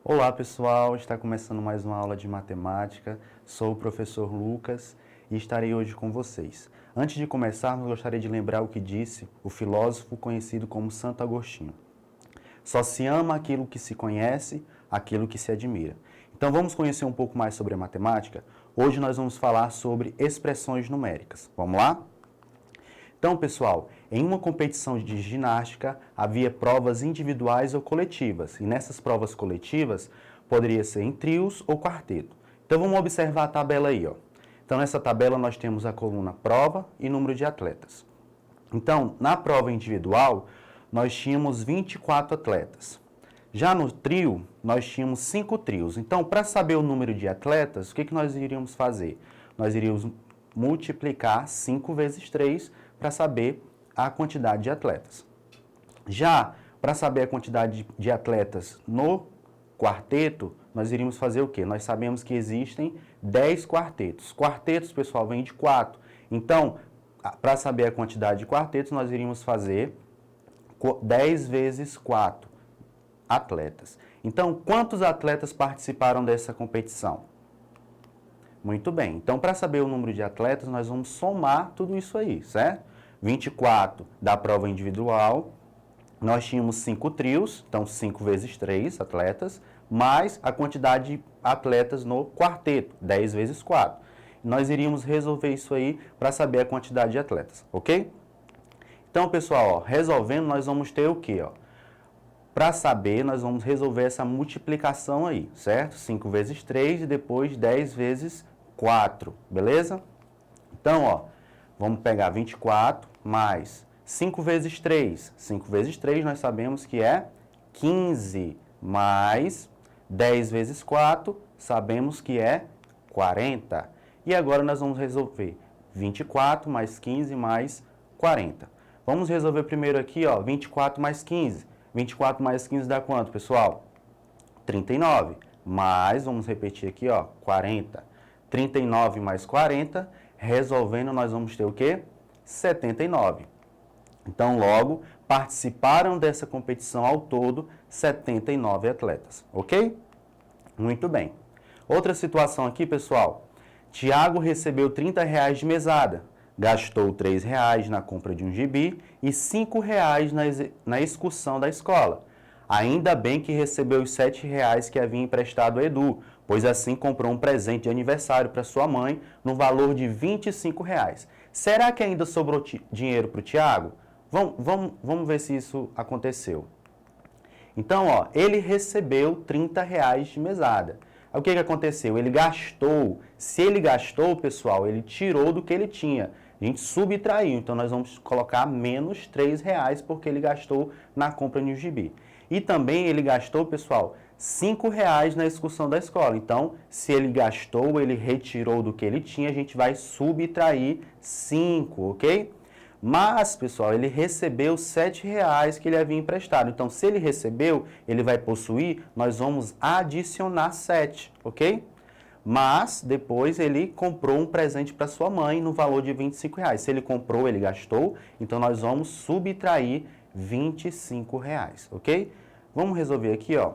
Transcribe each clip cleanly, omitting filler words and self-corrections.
Olá pessoal, está começando mais uma aula de matemática. Sou o professor Lucas e estarei hoje com vocês. Antes de começarmos, gostaria de lembrar o que disse o filósofo conhecido como Santo Agostinho. Só se ama aquilo que se conhece, aquilo que se admira. Então vamos conhecer um pouco mais sobre a matemática? Hoje nós vamos falar sobre expressões numéricas. Vamos lá? Então, pessoal, em uma competição de ginástica havia provas individuais ou coletivas, e nessas provas coletivas poderia ser em trios ou quarteto. Então vamos observar a tabela aí, ó. Então nessa tabela nós temos a coluna prova e número de atletas. Então, na prova individual, nós tínhamos 24 atletas. Já no trio, nós tínhamos 5 trios. Então, para saber o número de atletas, o que nós iríamos fazer? Nós iríamos multiplicar 5 vezes 3 para saber a quantidade de atletas. Já para saber a quantidade de atletas no quarteto, nós iríamos fazer o quê? Nós sabemos que existem 10 quartetos. Quartetos, pessoal, vem de 4. Então, para saber a quantidade de quartetos, nós iríamos fazer 10 vezes 4 atletas. Então, quantos atletas participaram dessa competição? Muito bem. Então, para saber o número de atletas, nós vamos somar tudo isso aí, certo? 24 da prova individual, nós tínhamos 5 trios, então 5 vezes 3 atletas, mais a quantidade de atletas no quarteto, 10 vezes 4. Nós iríamos resolver isso aí para saber a quantidade de atletas, ok? Então, pessoal, ó, resolvendo, nós vamos ter o quê? Para saber, nós vamos resolver essa multiplicação aí, certo? 5 vezes 3 e depois 10 vezes 4, beleza? Então, ó, vamos pegar 24 mais 5 vezes 3. 5 vezes 3 nós sabemos que é 15, mais 10 vezes 4, sabemos que é 40. E agora nós vamos resolver 24 mais 15 mais 40. Vamos resolver primeiro aqui, ó, 24 mais 15. 24 mais 15 dá quanto, pessoal? 39. Mais, vamos repetir aqui, ó, 40. 39 mais 40, resolvendo, nós vamos ter o quê? 79. Então, logo, participaram dessa competição ao todo 79 atletas, ok? Muito bem. Outra situação aqui, pessoal. Tiago recebeu R$30 de mesada, gastou R$3 na compra de um gibi e R$5 na excursão da escola. Ainda bem que recebeu os R$7 que havia emprestado a Edu, pois assim comprou um presente de aniversário para sua mãe no valor de R$25. Será que ainda sobrou dinheiro para o Tiago? Vamos ver se isso aconteceu. Então, ó, ele recebeu R$30 de mesada. O que aconteceu? Ele gastou. Se ele gastou, pessoal, ele tirou do que ele tinha. A gente subtraiu. Então, nós vamos colocar menos R$3 porque ele gastou na compra de um gibi. E também ele gastou, pessoal, R$5 na excursão da escola. Então, se ele gastou, ele retirou do que ele tinha, a gente vai subtrair 5, ok? Mas, pessoal, ele recebeu R$7 que ele havia emprestado. Então, se ele recebeu, ele vai possuir, nós vamos adicionar 7, ok? Mas, depois, ele comprou um presente para sua mãe no valor de R$25. Se ele comprou, ele gastou, então nós vamos subtrair R$25, ok? Vamos resolver aqui, ó.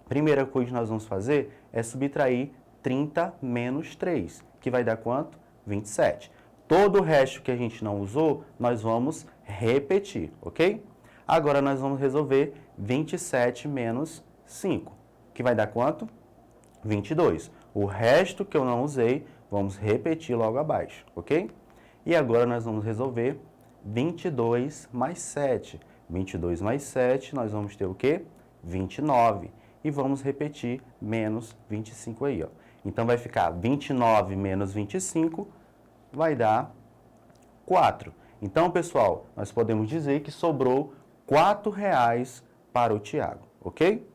Primeira coisa que nós vamos fazer é subtrair 30 menos 3, que vai dar quanto? 27. Todo o resto que a gente não usou, nós vamos repetir, ok? Agora nós vamos resolver 27 menos 5, que vai dar quanto? 22. O resto que eu não usei, vamos repetir logo abaixo, ok? E agora nós vamos resolver 22 mais 7. 22 mais 7, nós vamos ter o quê? 29. E vamos repetir menos 25 aí, ó. Então vai ficar 29 menos 25, vai dar 4. Então, pessoal, nós podemos dizer que sobrou R$4 para o Tiago, ok?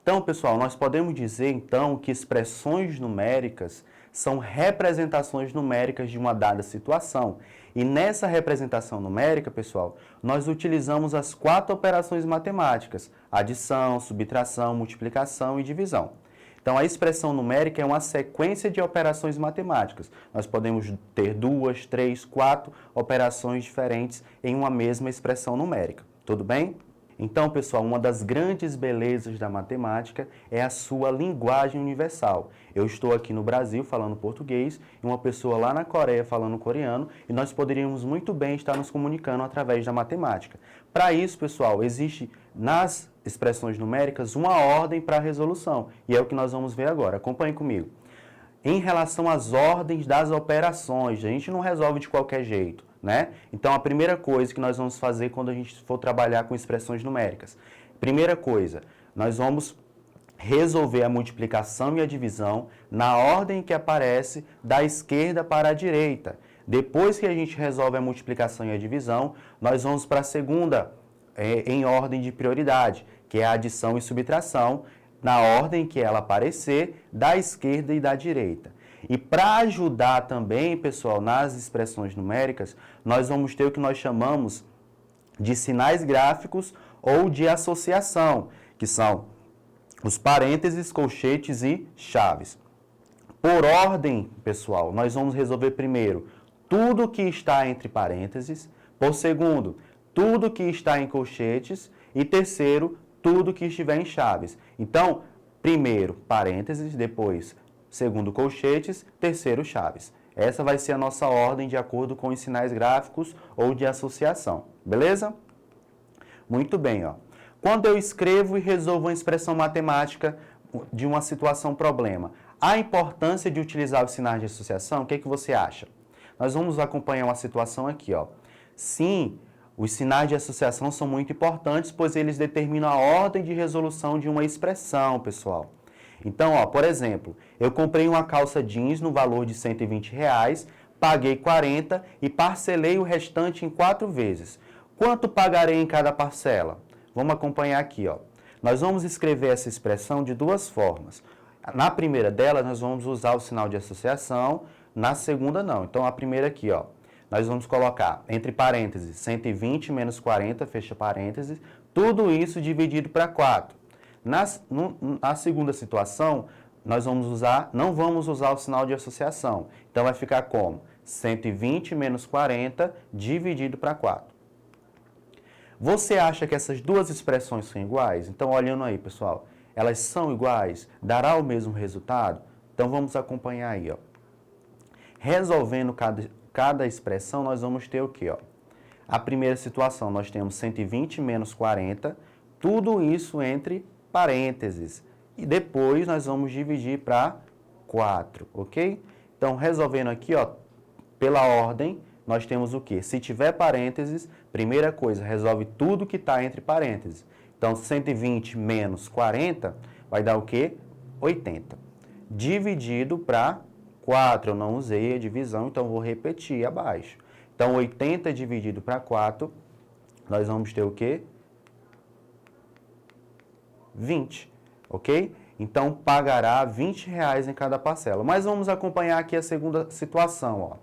Então, pessoal, nós podemos dizer, então, que expressões numéricas são representações numéricas de uma dada situação. E nessa representação numérica, pessoal, nós utilizamos as 4 operações matemáticas: adição, subtração, multiplicação e divisão. Então, a expressão numérica é uma sequência de operações matemáticas. Nós podemos ter 2, 3, 4 operações diferentes em uma mesma expressão numérica. Tudo bem? Então, pessoal, uma das grandes belezas da matemática é a sua linguagem universal. Eu estou aqui no Brasil falando português e uma pessoa lá na Coreia falando coreano e nós poderíamos muito bem estar nos comunicando através da matemática. Para isso, pessoal, existe nas expressões numéricas uma ordem para a resolução e é o que nós vamos ver agora. Acompanhe comigo. Em relação às ordens das operações, a gente não resolve de qualquer jeito, né? Então, a primeira coisa que nós vamos fazer quando a gente for trabalhar com expressões numéricas, primeira coisa, nós vamos resolver a multiplicação e a divisão na ordem que aparece da esquerda para a direita. Depois que a gente resolve a multiplicação e a divisão, nós vamos para a segunda, em ordem de prioridade, que é a adição e subtração, na ordem que ela aparecer, da esquerda e da direita. E para ajudar também, pessoal, nas expressões numéricas, nós vamos ter o que nós chamamos de sinais gráficos ou de associação, que são os parênteses, colchetes e chaves. Por ordem, pessoal, nós vamos resolver primeiro tudo que está entre parênteses, por segundo, tudo que está em colchetes e terceiro, tudo que estiver em chaves. Então, primeiro parênteses, depois segundo colchetes, terceiro chaves. Essa vai ser a nossa ordem de acordo com os sinais gráficos ou de associação, beleza? Muito bem, ó. Quando eu escrevo e resolvo uma expressão matemática de uma situação problema, a importância de utilizar os sinais de associação, o que você acha? Nós vamos acompanhar uma situação aqui, ó. Sim, os sinais de associação são muito importantes, pois eles determinam a ordem de resolução de uma expressão, pessoal. Então, ó, por exemplo, eu comprei uma calça jeans no valor de R$120, paguei 40 e parcelei o restante em 4 vezes. Quanto pagarei em cada parcela? Vamos acompanhar aqui, ó. Nós vamos escrever essa expressão de duas formas. Na primeira delas, nós vamos usar o sinal de associação, na segunda não. Então, a primeira aqui, ó. Nós vamos colocar, entre parênteses, 120 menos 40, fecha parênteses, tudo isso dividido para 4. Na segunda situação, nós não vamos usar o sinal de associação. Então, vai ficar como? 120 menos 40 dividido para 4. Você acha que essas duas expressões são iguais? Então, olhando aí, pessoal, elas são iguais? Dará o mesmo resultado? Então, vamos acompanhar aí, ó. Resolvendo cada expressão, nós vamos ter o quê? Ó? A primeira situação, nós temos 120 menos 40, tudo isso entre parênteses. E depois nós vamos dividir para 4, ok? Então, resolvendo aqui, ó, pela ordem, nós temos o quê? Se tiver parênteses, primeira coisa, resolve tudo que está entre parênteses. Então, 120 menos 40 vai dar o quê? 80. Dividido para 4, eu não usei a divisão, então vou repetir abaixo. Então, 80 dividido para 4, nós vamos ter o quê? 20, ok? Então, pagará R$20 em cada parcela. Mas vamos acompanhar aqui a segunda situação, ó.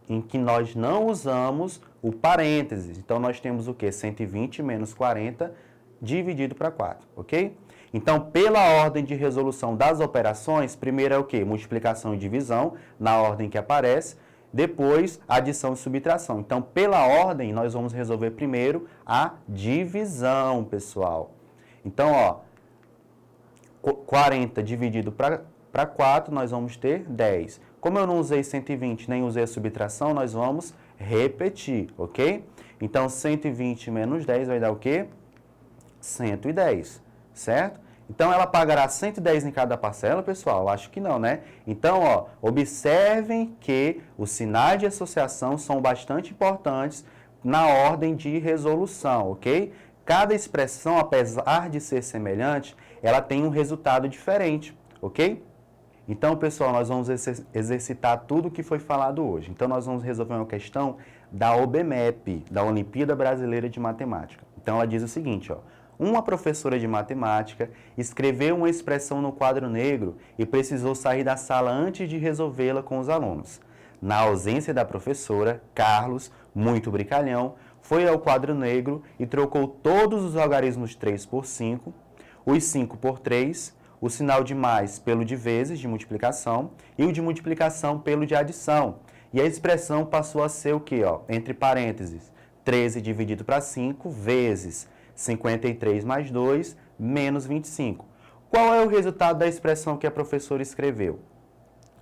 Em que nós não usamos o parênteses. Então, nós temos o quê? 120 menos 40 dividido para 4, ok? Então, pela ordem de resolução das operações, primeiro é o quê? Multiplicação e divisão, na ordem que aparece. Depois, adição e subtração. Então, pela ordem, nós vamos resolver primeiro a divisão, pessoal. Então, ó, 40 dividido para 4, nós vamos ter 10. Como eu não usei 120, nem usei a subtração, nós vamos repetir, ok? Então, 120 menos 10 vai dar o quê? 110, certo? Então, ela pagará 110 em cada parcela, pessoal? Acho que não, né? Então, ó, observem que os sinais de associação são bastante importantes na ordem de resolução, ok? Cada expressão, apesar de ser semelhante, ela tem um resultado diferente, ok? Então, pessoal, nós vamos exercitar tudo o que foi falado hoje. Então, nós vamos resolver uma questão da OBMEP, da Olimpíada Brasileira de Matemática. Então, ela diz o seguinte, ó. Uma professora de matemática escreveu uma expressão no quadro negro e precisou sair da sala antes de resolvê-la com os alunos. Na ausência da professora, Carlos, muito brincalhão, foi ao quadro negro e trocou todos os algarismos 3 por 5, os 5 por 3, o sinal de mais pelo de vezes, de multiplicação, e o de multiplicação pelo de adição. E a expressão passou a ser o quê? Ó? Entre parênteses, 13 dividido para 5 vezes 53 mais 2, menos 25. Qual é o resultado da expressão que a professora escreveu?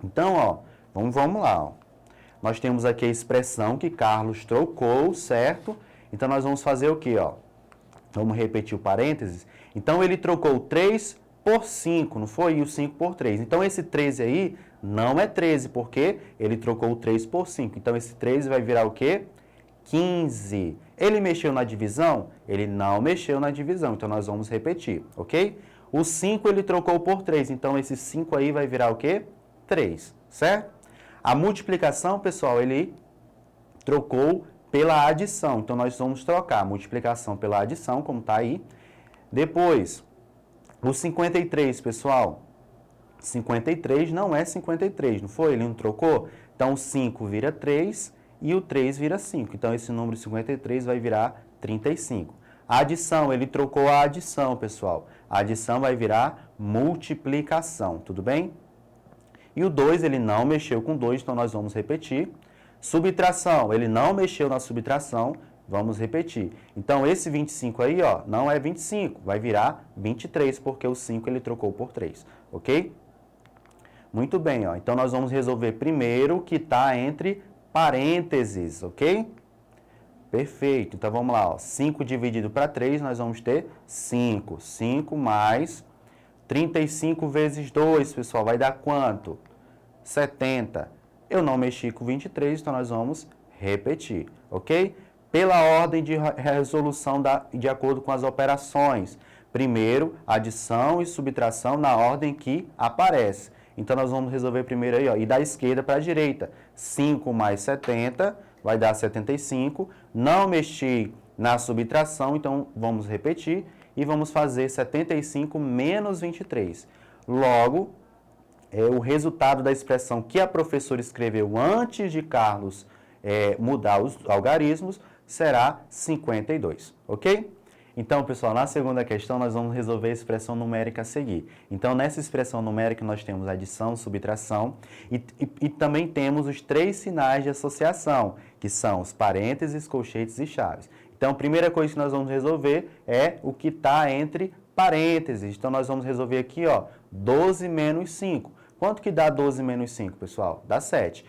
Então, ó, vamos lá. Ó. Nós temos aqui a expressão que Carlos trocou, certo? Então, nós vamos fazer o quê? Ó? Vamos repetir o parênteses. Então, ele trocou 3 por 5, não foi? E o 5 por 3. Então, esse 13 aí não é 13, porque ele trocou o 3 por 5. Então, esse 13 vai virar o quê? 15. Ele mexeu na divisão? Ele não mexeu na divisão. Então, nós vamos repetir, ok? O 5 ele trocou por 3. Então, esse 5 aí vai virar o quê? 3, certo? A multiplicação, pessoal, ele trocou pela adição. Então, nós vamos trocar a multiplicação pela adição, como está aí. Depois, o 53, pessoal. 53 não é 53, não foi? Ele não trocou? Então, o 5 vira 3 e o 3 vira 5. Então, esse número 53 vai virar 35. A adição, ele trocou a adição, pessoal. A adição vai virar multiplicação, tudo bem? E o 2, ele não mexeu com 2, então nós vamos repetir. Subtração, ele não mexeu na subtração, vamos repetir. Então, esse 25 aí, ó, não é 25, vai virar 23, porque o 5 ele trocou por 3, ok? Muito bem, ó. Então, nós vamos resolver primeiro o que está entre parênteses, ok? Perfeito. Então, vamos lá, ó. 5 dividido para 3, nós vamos ter 5. 5 mais 35 vezes 2, pessoal, vai dar quanto? 70. Eu não mexi com 23, então nós vamos repetir, ok? Pela ordem de resolução de acordo com as operações. Primeiro, adição e subtração na ordem que aparece. Então, nós vamos resolver primeiro aí, ó, e da esquerda para a direita. 5 mais 70 vai dar 75. Não mexi na subtração, então vamos repetir e vamos fazer 75 menos 23. Logo, o resultado da expressão que a professora escreveu antes de Carlos mudar os algarismos será 52, ok? Então, pessoal, na segunda questão nós vamos resolver a expressão numérica a seguir. Então, nessa expressão numérica nós temos adição, subtração e também temos os 3 sinais de associação, que são os parênteses, colchetes e chaves. Então, a primeira coisa que nós vamos resolver é o que está entre parênteses. Então, nós vamos resolver aqui, ó, 12 menos 5. Quanto que dá 12 menos 5, pessoal? Dá 7.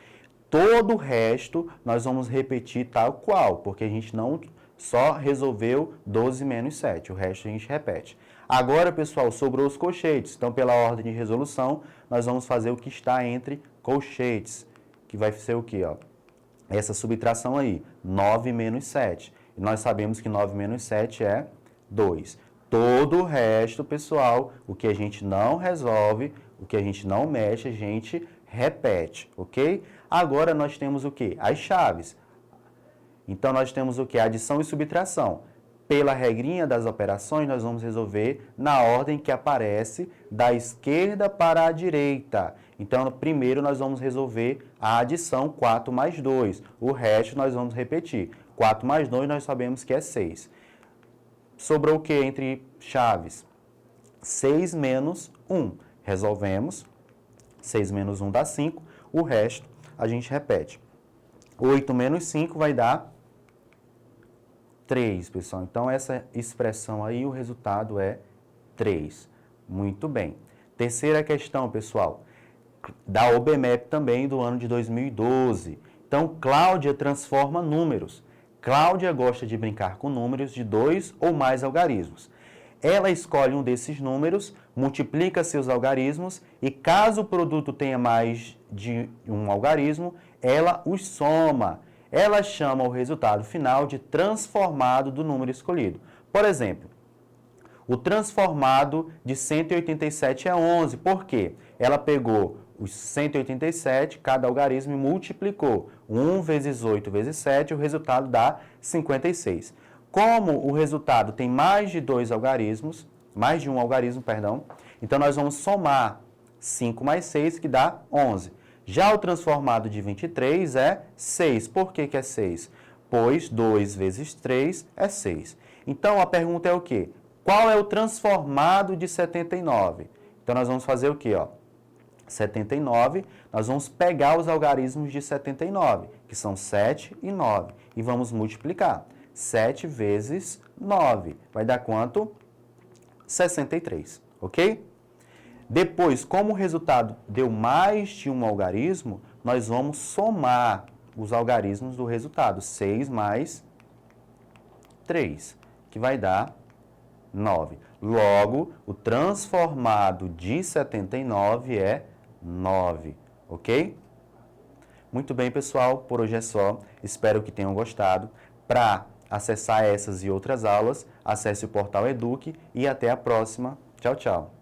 Todo o resto nós vamos repetir tal qual, porque a gente não só resolveu 12 menos 7, o resto a gente repete. Agora, pessoal, sobrou os colchetes. Então, pela ordem de resolução, nós vamos fazer o que está entre colchetes, que vai ser o quê, ó? Essa subtração aí, 9 menos 7. E nós sabemos que 9 menos 7 é 2. Todo o resto, pessoal, o que a gente não resolve, o que a gente não mexe, a gente repete, ok? Agora nós temos o quê? As chaves. Então, nós temos o quê? Adição e subtração. Pela regrinha das operações, nós vamos resolver na ordem que aparece da esquerda para a direita. Então, primeiro nós vamos resolver a adição 4 mais 2. O resto nós vamos repetir. 4 mais 2 nós sabemos que é 6. Sobrou o que entre chaves? 6 menos 1. Resolvemos. 6 menos 1 dá 5. O resto a gente repete. 8 menos 5 vai dar 3, pessoal. Então, essa expressão aí, o resultado é 3. Muito bem. Terceira questão, pessoal, da OBMEP também do ano de 2012. Então, Cláudia transforma números. Cláudia gosta de brincar com números de 2 ou mais algarismos. Ela escolhe um desses números, multiplica seus algarismos e, caso o produto tenha mais de um algarismo, ela os soma. Ela chama o resultado final de transformado do número escolhido. Por exemplo, o transformado de 187 é 11. Por quê? Ela pegou os 187, cada algarismo, e multiplicou. 1 vezes 8 vezes 7, o resultado dá 56. Como o resultado tem mais de um algarismo, perdão, então nós vamos somar 5 mais 6, que dá 11. Já o transformado de 23 é 6. Por que é 6? Pois 2 vezes 3 é 6. Então, a pergunta é o quê? Qual é o transformado de 79? Então, nós vamos fazer o quê? 79, nós vamos pegar os algarismos de 79, que são 7 e 9, e vamos multiplicar. 7 vezes 9. Vai dar quanto? 63, ok? Depois, como o resultado deu mais de um algarismo, nós vamos somar os algarismos do resultado. 6 mais 3, que vai dar 9. Logo, o transformado de 79 é 9, ok? Muito bem, pessoal, por hoje é só. Espero que tenham gostado. Para acessar essas e outras aulas, acesse o portal Eduque e até a próxima. Tchau, tchau.